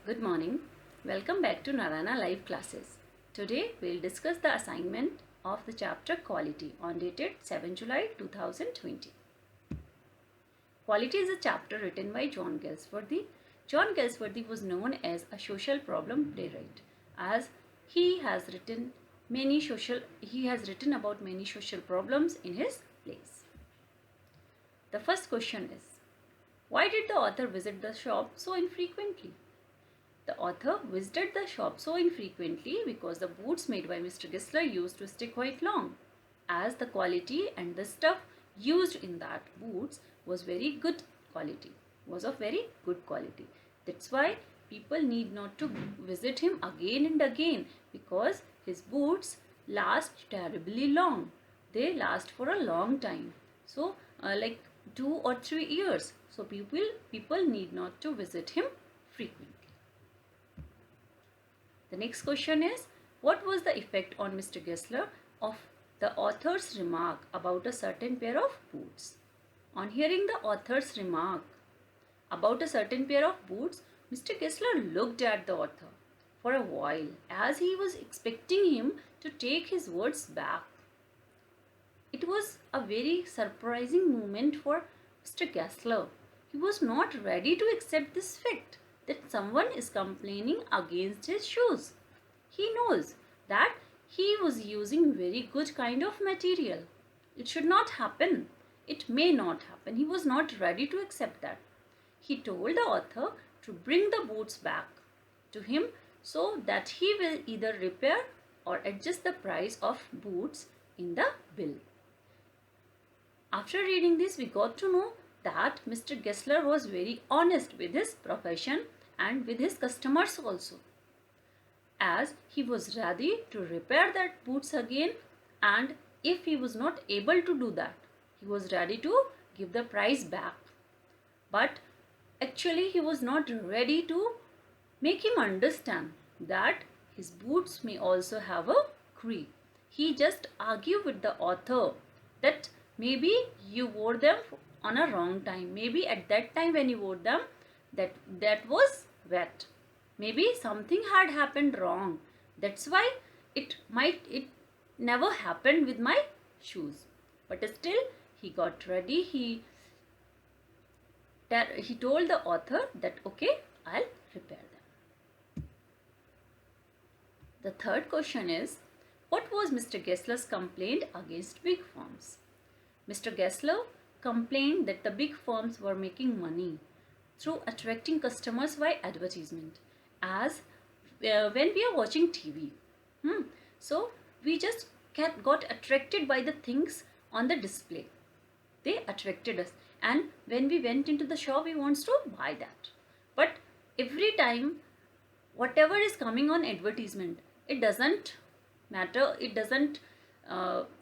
Good morning. Welcome back to Narana Live Classes. Today we'll discuss the assignment of the chapter Quality on dated 7 July 2020. Quality is a chapter written by John Galsworthy. John Galsworthy was known as a social problem playwright, as he has written about many social problems in his plays. The first question is, why did the author visit the shop so infrequently? The author visited the shop so infrequently because the boots made by Mr. Kessler used to stay quite long, as the quality and the stuff used in that boots was of very good quality. That's why people need not to visit him again and again, because his boots last terribly long. They last for a long time. So like 2 or 3 years. So people need not to visit him frequently. The next question is, what was the effect on Mr. Kessler of the author's remark about a certain pair of boots? On hearing the author's remark about a certain pair of boots, Mr. Kessler looked at the author for a while, as he was expecting him to take his words back. It was a very surprising moment for Mr. Kessler. He was not ready to accept this fact that someone is complaining against his shoes. He knows that he was using very good kind of material. It should not happen. It may not happen. He was not ready to accept that. He told the author to bring the boots back to him so that he will either repair or adjust the price of boots in the bill. After reading this, we got to know that Mr. Kessler was very honest with his profession and with his customers also, as he was ready to repair that boots again, and if he was not able to do that, he was ready to give the price back. But actually he was not ready to make him understand that his boots may also have a creak. He just argued with the author that maybe you wore them on a wrong time. Maybe at that time when you wore them, that was wet. Maybe something had happened wrong. That's why it never happened with my shoes. But still he got ready. He told the author that okay, I'll repair them. The third question is, what was Mr. Kessler's complaint against big firms? Mr. Kessler complained that the big firms were making money through attracting customers by advertisement, as when we are watching TV. So we just got attracted by the things on the display. They attracted us, and when we went into the shop, we want to buy that. But every time, whatever is coming on advertisement, it doesn't matter. It doesn't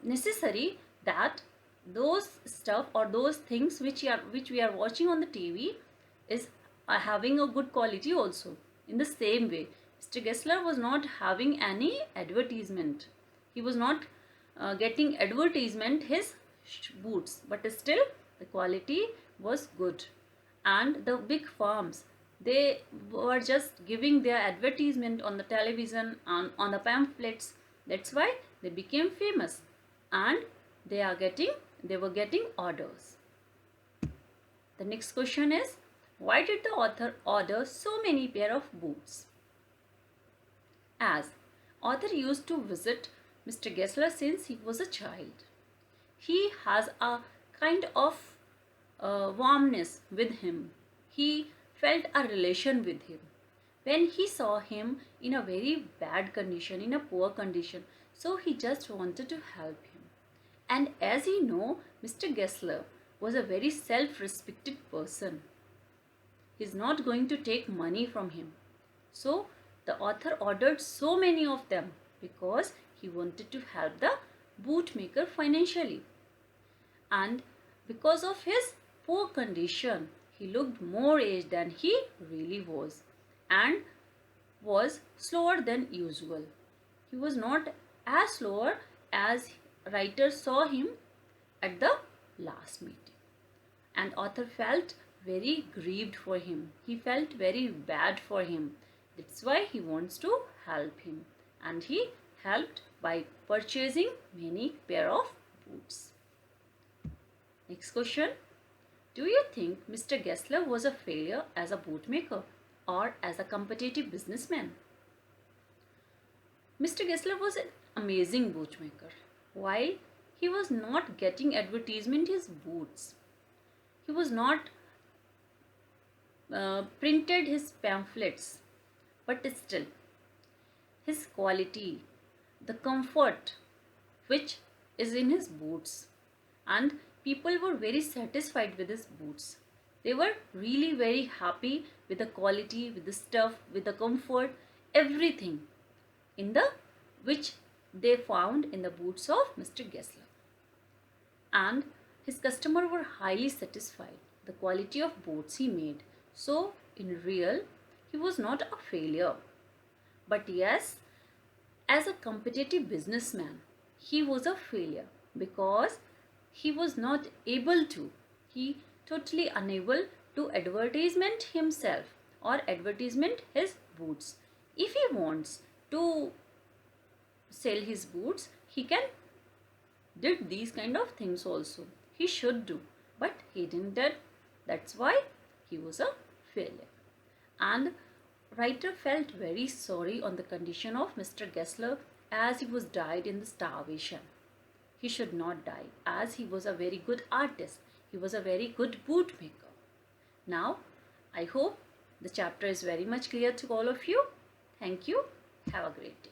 necessary that those stuff or those things which we are watching on the TV is having a good quality also. In the same way, Mr. Kessler was not having any advertisement. He was not getting advertisement his boots, but still the quality was good. And the big firms, they were just giving their advertisement on the television and on the pamphlets. That's why they became famous, and they were getting orders. The next question is, why did the author order so many pair of boots? As author used to visit Mr. Kessler since he was a child. He has a kind of warmness with him. He felt a relation with him. When he saw him in a very bad condition, in a poor condition, so he just wanted to help him. And as you know, Mr. Kessler was a very self-respected person. He's not going to take money from him. So the author ordered so many of them because he wanted to help the bootmaker financially. And because of his poor condition, he looked more aged than he really was, and was slower than usual. He was not as slower as writers saw him at the last meeting. And author felt very grieved for him. He felt very bad for him It's why he wants to help him, and he helped by purchasing many pair of boots. Next question. Do you think Mr. Gessler was a failure as a bootmaker or as a competitive businessman? Mr. Gessler was an amazing bootmaker. While he was not getting advertisement his boots, he was not printed his pamphlets, but still his quality, the comfort which is in his boots, and people were very satisfied with his boots. They were really very happy with the quality, with the stuff, with the comfort, everything in the which they found in the boots of Mr. Gessler. And his customers were highly satisfied the quality of boots he made. So in real, he was not a failure. But yes, as a competitive businessman, he was a failure because he was not able to, he totally unable to advertisement himself or advertisement his boots. If he wants to sell his boots, he can did these kind of things also. He should do, but he didn't did. That's why he was a failure. And writer felt very sorry on the condition of Mr. Gessler as he was died in the starvation. He should not die as he was a very good artist. He was a very good bootmaker. Now, I hope the chapter is very much clear to all of you. Thank you. Have a great day.